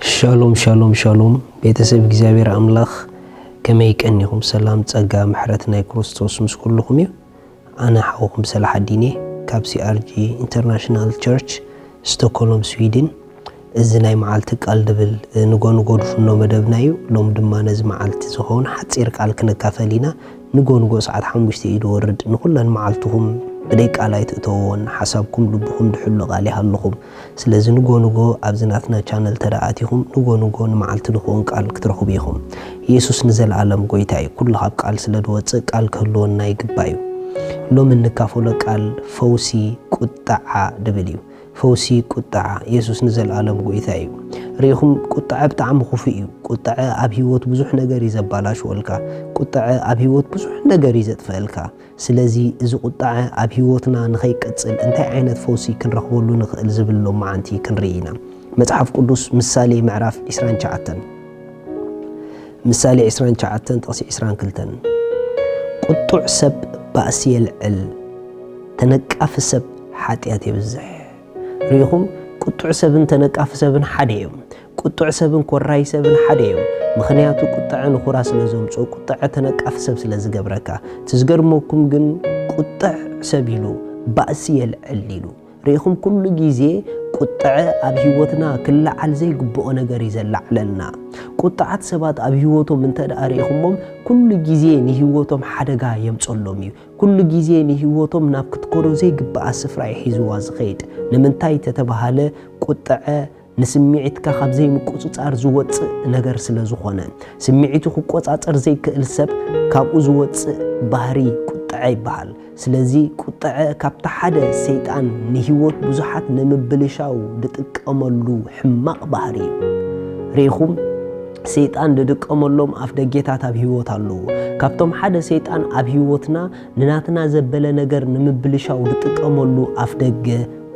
شالوم شالوم شالوم بيتسب እግዚአብሔር አምላኽ كما يكنيكم سلام ጸጋ ምሕረትና ክርስቶስ ምስ ኩልኩም እዩ أنا حوكم صلاح الدين كاب CRG International Church ستوكهولم سويدن እዝናይ መዓልቲ ቃል ድብል ንጎን ጎድፍኖ መደብናዩ ሎም ድማ ነዝ መዓልቲ ዝሆን ሓፂር ቃል ክንካፈሊና ንጎን ጎ ሰዓት 5 ኢድ ወርድ ንኩለን መዓልትኩም ብደይ ቃላይ ተተወን ሓሳብኩም ልብኩም ድሕሉ ቃል ይሃልኩም ስለዚ ንጎን ጎ ኣብዝናትና ቻነል ተዳኣቲኩም ንጎን ጎ መዓልቲ ድሆን ቃል ክትረኽቡ ኢኹም ኢየሱስ ንዘለዓለም ጎይታ እዩ ኩሉ ካብ ቃል ስለድወፅእ ቃል ክህልወና ይግባዩ ሎም እንካፈሎ ቃል ፈውሲ ቁጣዓ ድብል እዩ فوسي قطع يسوس نزل عالم قويتاي ريخم قطع بتاعم خفي قطع ابيوت بزح ነገር ይዘባላሽ ወልካ قطع ابيوت بزح ነገር ይዘጥፈልካ ስለዚህ እዚ قطع ابيوتنا ንኸይቀጽል እንታይ ዓይነት ፈውሲ ክንረኽበሉ ንኽእል ዝብሎ ማዓንቲ ክንርኢና መጽሐፍ ቅዱስ ምሳሌ ምዕራፍ 29 ምሳሌ 29 ጥቕሲ 22 ቁጡዕ ሰብ ባእሲ የልዕል ተነቃፍ ሰብ ኃጢአት ይብዝሕ ريهم قطع سبن تنقاف سبن حديهم قطع سبن كوراي سبن حديهم مخنياتو قطع نخراس لزومصو قطع تنقاف سب سلازغبركا تزغرموكم جن قطع سبيلو باسي العليلو ريهم كل غيزي قطع اب هيوتنا كل علزي غبو ነገር ይዘላዕለና ቁጣዓት ሰባት ኣብ ህይወቶም እንተዳሪኹሞም ኩሉ ግዜ ንህይወቶም ሓደጋ የምጽሎም እዩ ኩሉ ግዜ ንህይወቶም ናብ ክትኮሮ ዘይግባእ ስፍራ ይሒዝዋ ዝኸይድ ንምንታይ ተተባሃለ ቁጣዕ ንስምዒትካ ካብ ዘይምቁጽጻር ዝወጽእ ነገር ስለ ዝኾነ ስምዒቱ ክቆጻጸር ዘይክእል ሰብ ካብኡ ዝወጽእ ባህሪ ቁጣዕ ይበሃል ስለዚ ቁጣዕ ካብታ ሓደ ሰይጣን ንህይወት ብዙሓት ንምብልሻው ድጥቀመሉ ሕማቕ ባህሪ ሪኹም ሰይጣን ድጥቀመሎም ኣፍ ደጌታት ኣብ ህይወት ኣለዎ ካብቶም ሓደ ሰይጣን ኣብ ህይወትና ንናትና ዘበለ ነገር ንምብልሻው ድጥቀመሉ ኣፍ ደገ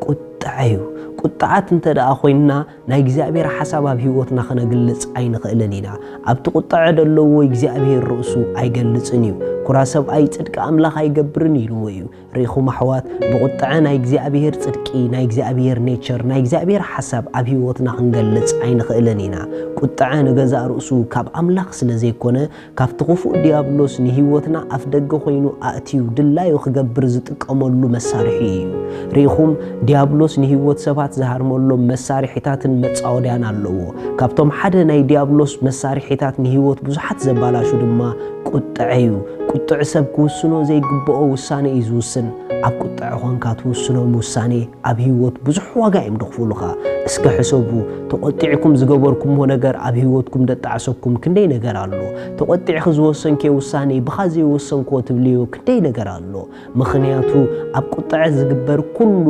ቁጣዕ እዩ ቁጣዓት እንተደኣ ኮይና ናይ እግዚአብሔር ሓሳብ ኣብ ህይወትና ከነግልጽ ኣይንኽእልን ኢና ኣብቲ ቁጣዕ ደለዎ እግዚአብሔር ርእሱ ኣይገልጽን እዩ ኩራሰብ ኣይ ጽድቂ ኣምላኽ ኣይገብርን ኢልዎ እዩ ሪኹም ኣሕዋት ብቁጣዕ ናይ እግዚአብሔር ጽድቂ ናይ እግዚአብሔር ኔቸር ናይ እግዚአብሔር ሓሳብ ኣብ ህይወትና ክንገልጽ ኣይንኽእልን ኢና ቁጣዕ ንገዛ ርእሱ ካብ ኣምላኽ ስለ ዘይኮነ ካብቲ ክፉእ ዲያብሎስ ንህይወትና ኣፍ ደገ ኮይኑ ኣእትዩ ድላዩ ክገብር ዝጥቀመሉ መሳርሒ እዩ ሪኹም ዲያብሎስ ንህይወት ሰባት ዝሃርመሎም መሳርሒታትን መጻወድያን ኣለዎ ካብቶም ሓደ ናይ ዲያብሎስ መሳርሒታት ንህይወት ብዙሓት ዘባላሹ ድማ ቁጣዕ እዩ ቁጡዕ ሰብ ክውስኖ ዘይግብኦ ውሳኔ እዩ ዝውስን ኣብ ቁጣዕ ኾንካ ትውስኖም ውሳኔ ኣብ ህይወት ብዙሕ ዋጋ እዮም ድኽፍሉኻ እስከ ሕሰቡ ተቆጢዕኩም ዝገበርኩምዎ ነገር ኣብ ህይወትኩም ደጣዕሰኩም ክንደይ ነገር ኣሎ ተቆጢዕኺ ዝወሰንከ ውሳኔ ብኻዚ ወሰንኮ ትብልዮ ክንደይ ነገር ኣሎ ምኽንያቱ ኣብ ቁጣዕ ዝግበር ኩሉ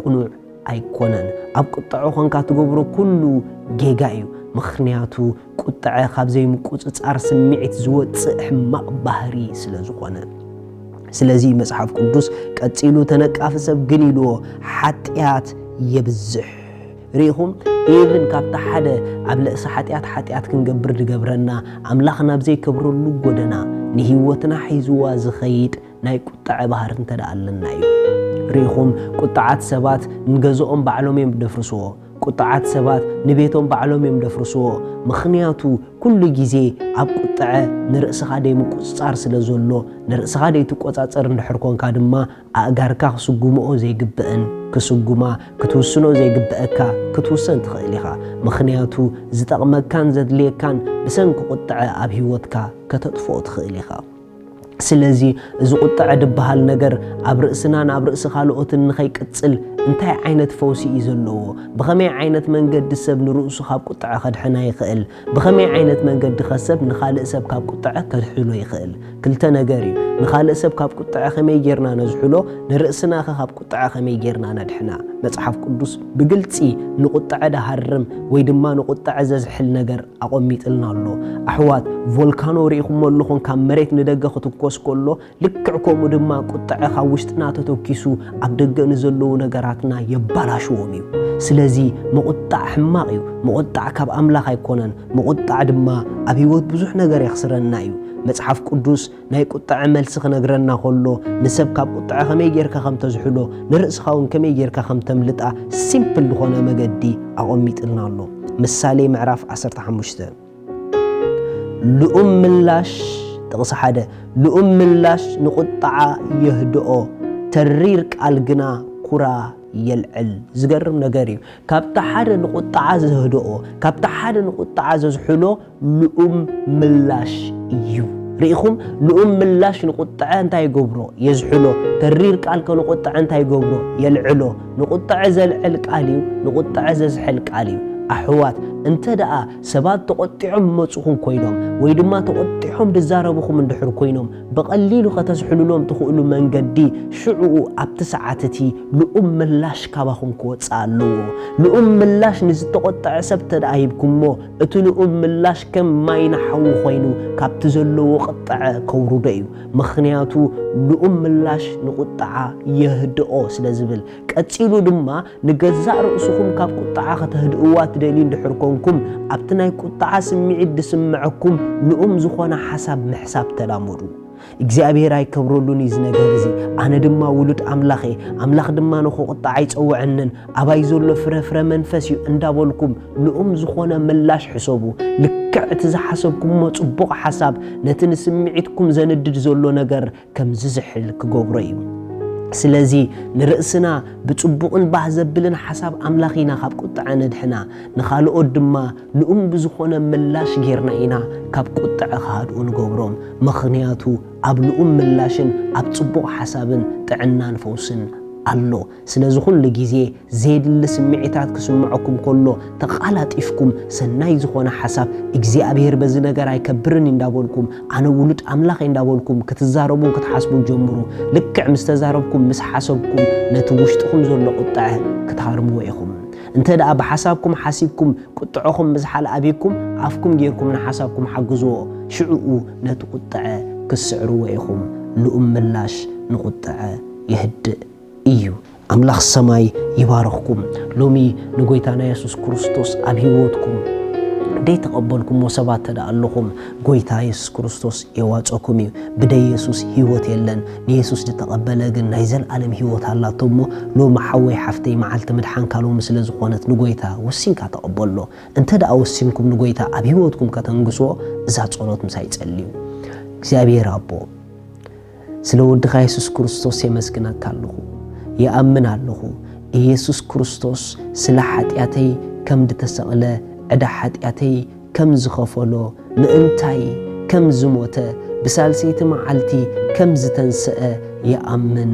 ቁኑዕ ኣይኮነን ኣብ ቁጣዕ ኾንካ ትገብሮ ኩሉ ጌጋ እዩ ምኽንያቱ ቁጣዕ ካብ ዘይምቁጽጻር ስምዒት ዝወጽእ ሕማቕ ባህሪ ስለ ዝኾነ ስለዚ መጽሐፍ ቅዱስ ቀጺሉ ተነቃፍ ሰብ ግን ኢልዎ ኃጢአት የብዝሕ ሪኹም ኢቭን ካብታ ሓደ ኣብ ለእሲ ኃጢአት ክንገብር ድገብረና ኣምላኽ ናብ ዘይከብረሉ ጎደና ንህይወትና ሒዝዋ ዝኸይድ ናይ ቁጣዕ ባህሪ እንተደኣለና እዩ ሪኹም ቁጣዓት ሰባት ንገዝኦም ባዕሎም እዮም ደፍርስዎ ቁጣዓት ሰባት ንቤቶም ባዕሎም እዮም ደፍርስዎ ምኽንያቱ ኩሉ ግዜ ኣብ ቁጣዕ ንርእስኻ ደይምቁጽጻር ስለ ዘሎ ንርእስኻ ደይትቆጻጸር እንድሕር ኮንካ ድማ ኣእጋርካ ክስጉምኦ ዘይግብአን ክስጉማ ክትውስኖ ዘይግብአካ ክትውሰን ትኽእል ኢኻ ምኽንያቱ ዝጠቕመካን ዘድልየካን ብሰንኪ ቁጣዕ ኣብ ህይወትካ ከተጥፍኦ ትኽእል ኢኻ ስለዚ እዚ ቁጣዕ ድበሃል ነገር ኣብ ርእስና ናብ ርእሲ ካልኦትን ንኸይቅጽል እንታይ ዓይነት ፈውሲ እዩ ዘለዎ ብኸመይ ዓይነት መንገዲ ሰብ ንርእሱ ካብ ቁጣዕ ከድሕና ይኽእል ብኸመይ ዓይነት መንገዲ ኸሰብ ንኻልእ ሰብ ካብ ቁጣዕ ከድሕሎ ይኽእል ክልተ ነገር እዩ ንኻልእ ሰብ ካብ ቁጣዕ ከመይ ጌርና ነዝሕሎ ንርእስና ካብ ቁጣዕ ከመይ ጌርና ነድሕና መጽሐፍ ቅዱስ ብግልጺ ንቁጣዕ ዳሃርም ወይ ድማ ንቁጣዕ ዘዝሕል ነገር ኣቆሚጥልና ኣሎ ኣሕዋት ቮልካኖ ሪኢኹም ኣለኹም ካብ መሬት ንደገ ክትኮስ ከሎ ልክዕ ከምኡ ድማ ቁጣዕ ካብ ውሽጥና ተተኪሱ ኣብ ደገ ንዘለዉ ነገራትና የባላሽዎም እዩ ስለዚ መቁጣዕ ሕማቕ እዩ መቁጣዕ ካብ ኣምላኽ ኣይኮነን መቁጣዕ ድማ ኣብ ህይወት ብዙሕ ነገር የኽስረና እዩ መጽሐፍ ቅዱስ ናይ ቁጣዕ መልሲ ክነግረና ከሎ ንሰብ ካብ ቁጣዕ ከመይ ጌርካ ከም ተዝሕሎ ንርእስኻ እውን ከመይ ጌርካ ከም ተምልጣ ሲምፕል ዝኾነ መገዲ ኣቐሚጥልና ኣሎ ምሳሌ ምዕራፍ 15 ልኡም ምላሽ ጥቕሲ ሓደ ልኡም ምላሽ ንቁጣዓ የህድኦ ተሪር ቃል ግና ኩራ يلعل زجرم نجاري كابتحاد نقطع زهدوء كابتحاد نقطع زحلو لؤم ملاش يو ريخم لؤم ملاش نقطع أنت يجبرو يزحلو ترير قال كنقطع أنت يجبرو يلعلو نقطع زلعل قاليو نقطع زحل قاليو أحوات أنت دقا سبات تقطعهم مصخون كوينهم ويدما تقطعهم دزاربخم من دحر كوينهم بقليلو ختزحلو لهم تخولو من قدي شعو أبتسعاتتي لؤم ملاش كاباخم كوتصالو لؤم ملاش نزي تقطع سبت دقايبكم مو اتو لؤم ملاش كم ما ينحو خوينو كابتزلو وقطع كورو دايو مخنياتو لؤم ملاش نقطع يهدئو سلازبل كاتسيلو دما نجزاء رؤسكم كاب قطع ختهدئوات دليل دحركمكم ابتناي قطعه سمعيد سمعكم لؤم زخونه حساب محساب تلامرو እግዚአብሔር አይከብሮሉን ይዝነገርዚ አነ ድማ ውሉድ አምላኽ ድማ ነው ቁጣ አይጽውዕነን አባይ ዘሎ ፍረፍረ መንፈስ እንዳቦልኩም ልኡም ዝኾነ ምላሽ ሕሰቡ ልክዕት ዝሐሰብኩም መጽቡቕ ሐሳብ ነትን ስምዒትኩም ዘንድድ ዘሎ ነገር ከም ዝዝሕል ክገብሮ እዩ ስለዚህ ንርእስና ብጽቡቕን ባሕዘብልን ሐሳብ አምላኺና ካብ ቁጣዕ ነድሕና ንኻልኦ ድማ ልኡም ብዝኾነ ምላሽ ጌርና ኢና ካብ ቁጣዕ ካድኡ ንገብሮም ምኽንያቱ ኣብ ልኡም ምላሽን ኣብ ጽቡቕ ሐሳብን ጥዕናን ፈውስን አሎ ስለዚ ኩሉ ጊዜ ዘድል ስምዒታት ክስምዓኩም ከሎ ተቃላጢፍኩም ሰናይ ዝኾነ ሐሳብ እግዚአብሔር በዚ ነገር አይከብርን እንዳቦልኩም አነ ውሉድ አምላኽ እንዳቦልኩም ክትዛረቡ ክትሐስቡ ጀምሩ ልክዕ ምስተዛረብኩም ምስ ሐሰብኩም ነቲ ውሽጥኩም ዘሎ ቁጣዕ ክትሃርሙ ወይኹም እንተ ደኣ በሐሳብኩም ሐሲብኩም ቁጣዕኩም ምዝሓል አቢኩም አፍኩም ጌርኩም ንሐሳብኩም ሓግዝዎ ሽዑኡ ነቲ ቁጣዕ ክስዕሩ ወይኹም ልኡም ምላሽ ንቁጣዕ ይህድእ እዩ አምላኽ ሰማይ ይባርኽኩም ሎሚ ንጎይታና ኢየሱስ ክርስቶስ ኣብ ህይወትኩም ደይ ተቀበልኩም ወሰባት ተዳአለኹም ጎይታ ኢየሱስ ክርስቶስ የዋጾኩም እዩ ብደይ ኢየሱስ ህይወት የለን ኢየሱስ ተቀበለ ግን ናይ ዘለዓለም ህይወት አላቶሞ ሎሚ ሓወይ ሓፍተይ መዓልቲ ምድሓን ካሎም ስለ ዝኾነት ንጎይታ ወሲንካ ተቀበሎ እንተ ደኣ ወሲንኩም ንጎይታ ኣብ ህይወትኩም ከተንግሶ እዛ ጸሎት ምሳይ ጸልዩ እግዚአብሔር አቦ ስለ ወድኻ ኢየሱስ ክርስቶስ የመስግነካ ኣለኹ يأمن الله ኢየሱስ ክርስቶስ ስለ ኃጢአተይ ከም ዝተሰቀለ ዕዳ ኃጢአተይ ከም ዝኸፈሎ ምእንታይ ከም ዝሞተ ብሳልሰይቲ መዓልቲ ከም ዝተንሰአ يأمن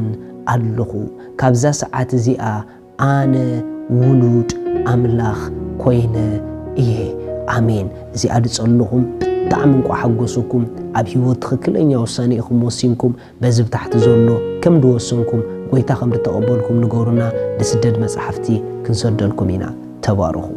ኣለኹ ካብዛ ሰዓት እዚኣ ኣነ ውሉድ አምላኽ ኮይነ እየ አሜን እዚኣ ድጸልኹም ብጣዕሚ እንቋሓጎሰኩም ኣብ ህይወት ትክክለኛ ውሳኔ ኢኹም ወሲንኩም በዚ ብታሕቲ ዘሎ ከም ድወሰንኩም ጎይታ ከም ተቀበልኩም ንገሩና ለስደድ መጽሐፍቲ ክንሰደልኩም ኢና ተባረኹ